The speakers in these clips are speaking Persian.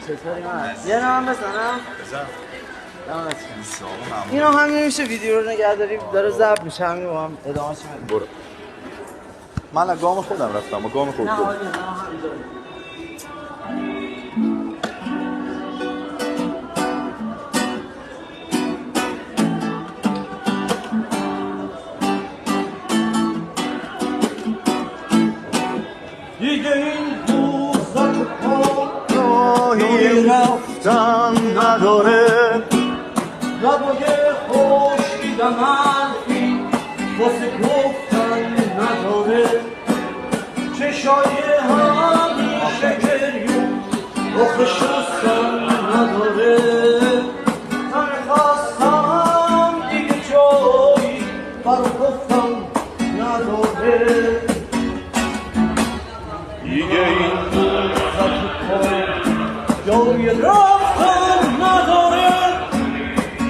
چطوری من؟ یه نام بزنم؟ بزن. اینا همین میشه ویدیو رو نگه داریم داره ضبط میشه همین با هم ادامه شد. برو. من از گام خودم رفتم و گام خودم. نه حالی نه همین داریم. دیگه این روزک راهی رفتن نداره، لبای خوش دیدم حرفی واسه گفتن نداره، چشای همیشه گریون آخه شستن نداره. من خواستم دیگه جایی برا گفتم نداره، دیگه این روزک جای رفتن نداره،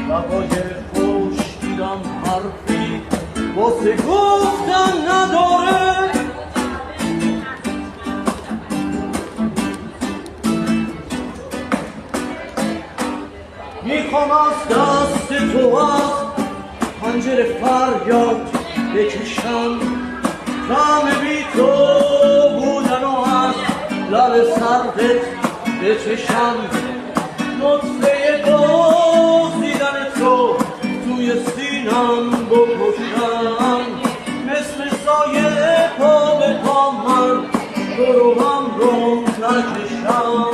لبای خوش دیدم حرفی واسه گفتن نداره. میخوام از دست تو از پنجره فریاد بکشم، طعم بی تو بودن و از لب سردت بچشم، نطفه دزدیدن تو توی سینم بکشم، مثل سایه پا به پا من تو رو هم رو نکشم.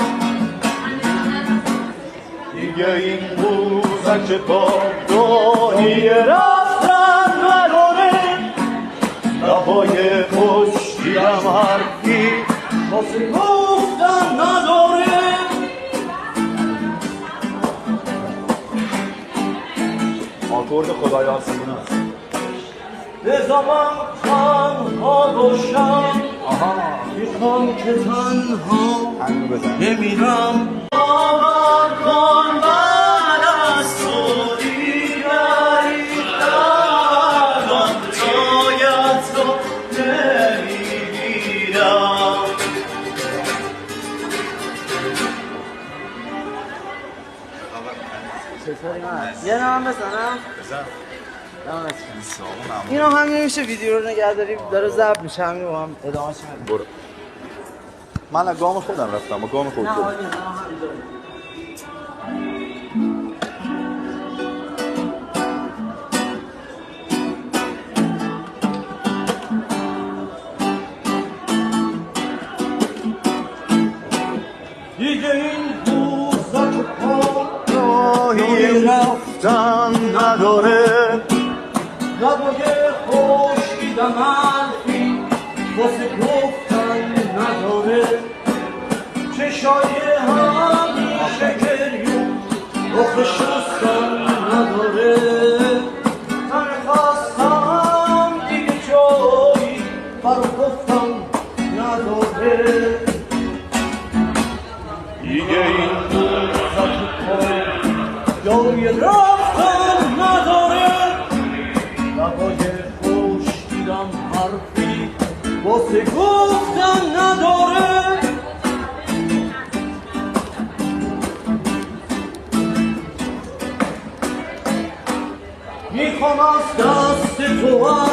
دیگه این موزک با راهی رفتن نداره، لبای خوش دیدم حرفی واسه گفتن نداره. آکورد خدای آسمون است. بذار من تنها باشم، میخوام که تنها همینو بزن. بمیرم. باور کن من از تو دیگری دردم جای تو نمیگیرم. چطوری من؟ یه نام بزنم؟ بزن. اینا همین میشه ویدیو رو نگه داریم داره ضبط میشه همین با هم ادامه شد. برو. من از گام خودم رفتم و گام نه خودم. حالی نه همین داریم. دیگه این روزک راهی رفتن نداره، لبای خوش دیدم حرفی واسه گفتن نداره، چشای همیشه گریون آخه شستن نداره. من خواستم دیگه جایی برا گفتم نداره، دیگه این روزک جای رفتن نداره، لبای خوش دیدم حرفی واسه گفتن نداره. میخوام از دست تو از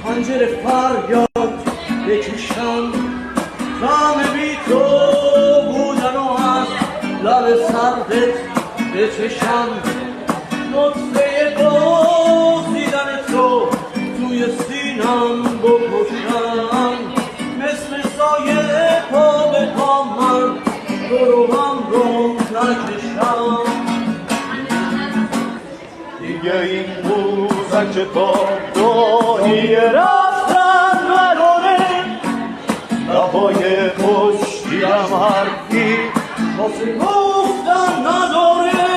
پنجره فریاد بکشم، طعم بی تو بودن و از لب سردت بچشم، نطفه دزدیدن تو توی سینم بکشم، مثل سایه پا به پا من تو رو هم رو نکشم. دیگه این موزک با راهی رفتن نداره، لبای خوش دیدم حرفی واسه گفتن نداره،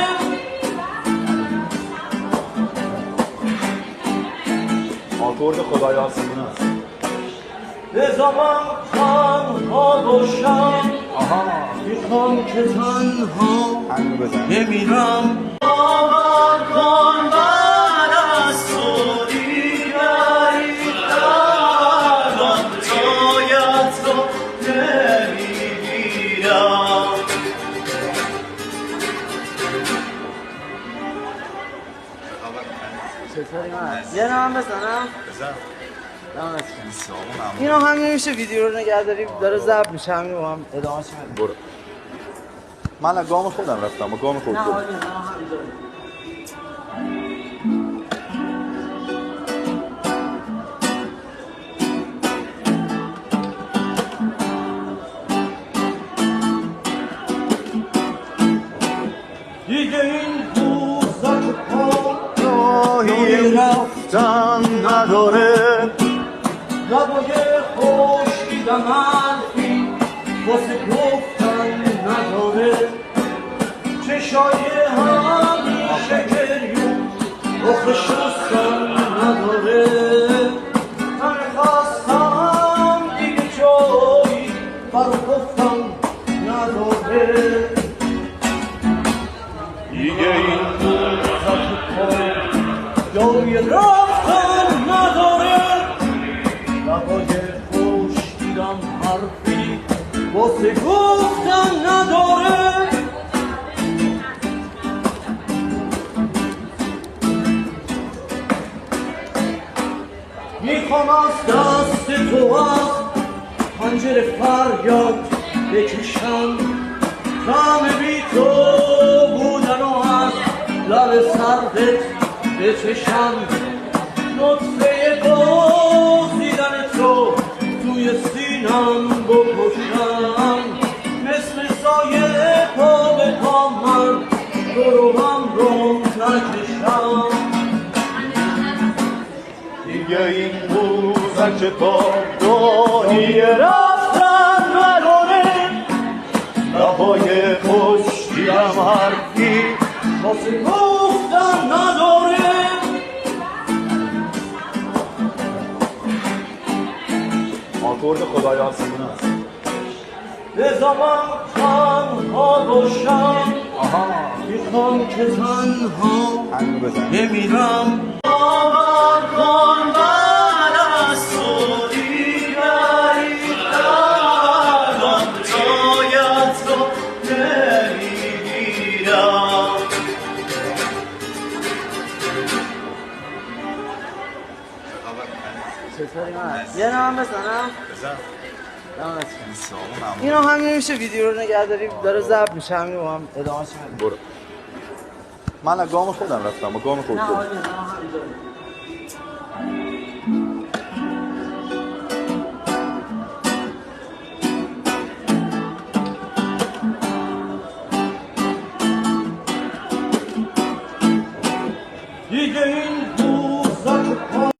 آکورد خدای آسمون است. بذار من تنها باشم، میخوام که تنها همینو بزن. بمیرم. باور کن من از تو دیگری دردم جای تو نمیگیرم. چطوری من؟ یه نام بزنم؟ بزن. دمت گرم. سلام. اینو همین میشه ویدیو رو نگه داریم داره ضبط میشه همین با هم ادامهش بدیم. برو. من از گام خودم رفتم و گام خود نه برو. آقا نه همینجا. دیگه این روزک پا راهی رفتن نداره، لبای خوش دیدم حرفی واسه گفتن نداره، چشای همیشه گریون رخ شستن نداره، من خواستم دیگه جایی برا گفتن نداره، دیگه این روزک پا جایی رفتن نداره، لبای خوش دیدم حرفی واسه گفتن نداره، میخوام از دست تو از پنجره فریاد بکشم، غم بی تو بودن و از لب سردت بچشم، نطفه دزدیدن تو توی سینم بکشم، مثل سایه پا به پا من رو هم نکشم، دیگه این روزک پا راهی رفتن نداره، لبای خوش دیدم حرفی واسه گفتن نداره، آکورد خدای آسمون است. بذار من تنها باشم، آها میخوام که تنها همینو بزن. بمیرم، باور کن من از تو دیگری ندارم، جایت رو نمیگیرم، چطوری من؟ یه نام بزنم؟ بزن. دمت گرم. سلام. اینو همین میشه ویدیو رو نگه داریم داره ضبط میشه همین با هم ادامهش بدیم. برو. من از گام خودم رفتم و گام خود نه برو. آقا نه همینجا. دیگه این روزک پا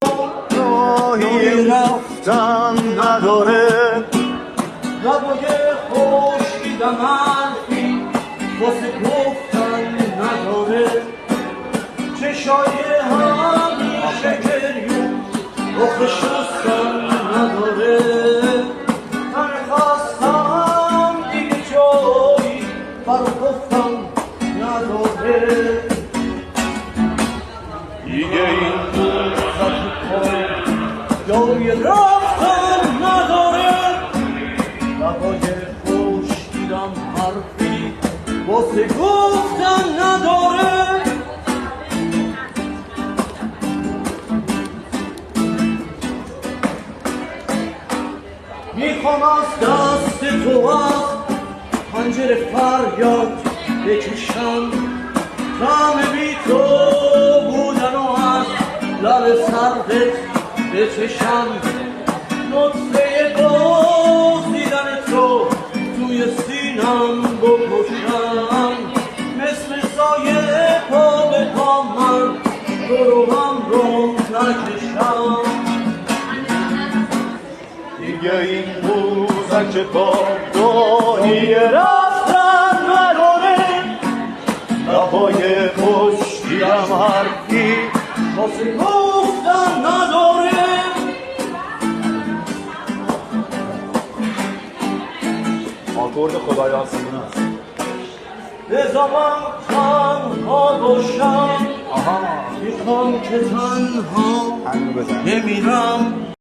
راهی رفتن نداره، لبای خوش دیدم حرفی واسه گفتن نداره، چشای همیشه گریون رخ شستن نداره، من خواستم دیگه جایی برا گفتن نداره، دیگه این روزک پا جایی رفتن نداره، لبای خوش دیدم حرفی واسه گفتن نداره، میخوام از دست تو از پنجره فریاد بکشم، غم بی تو بودن و از لب سردت بچشم، نطفه دزدیدن تو توی سینم بکشم، مثل سایه پا به پا من رو هم نکشم، دیگه این روزک پا راهی رفتن نداره، لبای خوش دیدم حرفی واسه گفتن نداره، آکورد خدای آسمون است. بذار من تنها باشم، آها میخوام که تنها همینو بزن. بمیرم،